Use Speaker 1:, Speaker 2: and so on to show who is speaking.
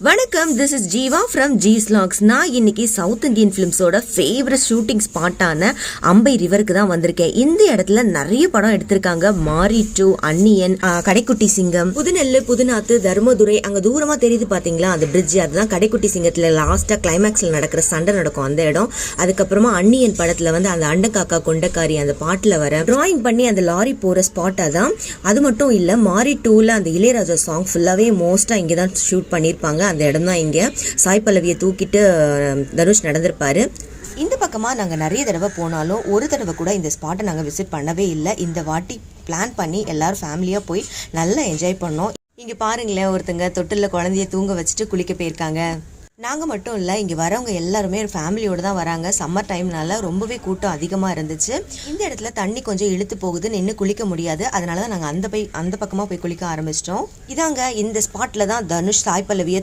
Speaker 1: வணக்கம், this is Jeeva from ஜீஸ் லாக்ஸ். நான் இன்னைக்கு சவுத் இந்தியன் ஃபிலிம்ஸோட ஃபேவரட் ஷூட்டிங் ஸ்பாட்டான அம்பை ரிவருக்கு தான் வந்திருக்கேன். இந்த இடத்துல நிறைய படம் எடுத்திருக்காங்க. மாரி 2, அன்னியன், கடைக்குட்டி சிங்கம், புதுநெல்லு, புதுநாத்து, தர்மதுரை. அங்க தூரமா தெரியுது பாத்தீங்களா அந்த பிரிட்ஜ், அதுதான் கடைக்குட்டி சிங்கத்துல லாஸ்டா கிளைமேக்ஸ்ல நடக்கிற சண்டை நடக்கும் அந்த இடம். அதுக்கப்புறமா அன்னியன் படத்துல வந்து அந்த அண்டக்காக்கா கொண்டக்காரி அந்த பாட்டுல வர டிராயிங் பண்ணி அந்த லாரி போற ஸ்பாட்டா தான். அது மட்டும் இல்ல, மாரி 2ல அந்த இளையராஜா சாங் ஃபுல்லாவே மோஸ்டா இங்கதான் ஷூட் பண்ணிருப்பாங்க. அந்த இடம் தான் இங்க. சாய் பல்லவியை தூக்கிட்டு தனுஷ் நடந்திருப்பாரு. இந்த பக்கமா நாங்க நிறைய தடவை போனாலும் ஒரு தடவை கூட இந்த ஸ்பாட்டை நாங்க விசிட் பண்ணவே இல்லை. இந்த வாட்டி பிளான் பண்ணி எல்லாரும் ஃபேமிலியா போய் நல்லா என்ஜாய் பண்ணோம். இங்க பாருங்களேன், ஒருத்தங்க தொட்டில குழந்தைய தூங்க வச்சுட்டு குளிக்க போயிருக்காங்க. நாங்கள் மட்டும் இல்லை, இங்கே வரவங்க எல்லாருமே ஃபேமிலியோடு தான் வராங்க. சம்மர் டைம்னால ரொம்பவே கூட்டம் அதிகமாக இருந்துச்சு. இந்த இடத்துல தண்ணி கொஞ்சம் இழுத்து போகுது, நின்று குளிக்க முடியாது. அதனால தான் நாங்கள் அந்த பக்கமாக போய் குளிக்க ஆரம்பிச்சிட்டோம். இதாங்க இந்த ஸ்பாட்டில் தான் தனுஷ் சாய் பல்லவியை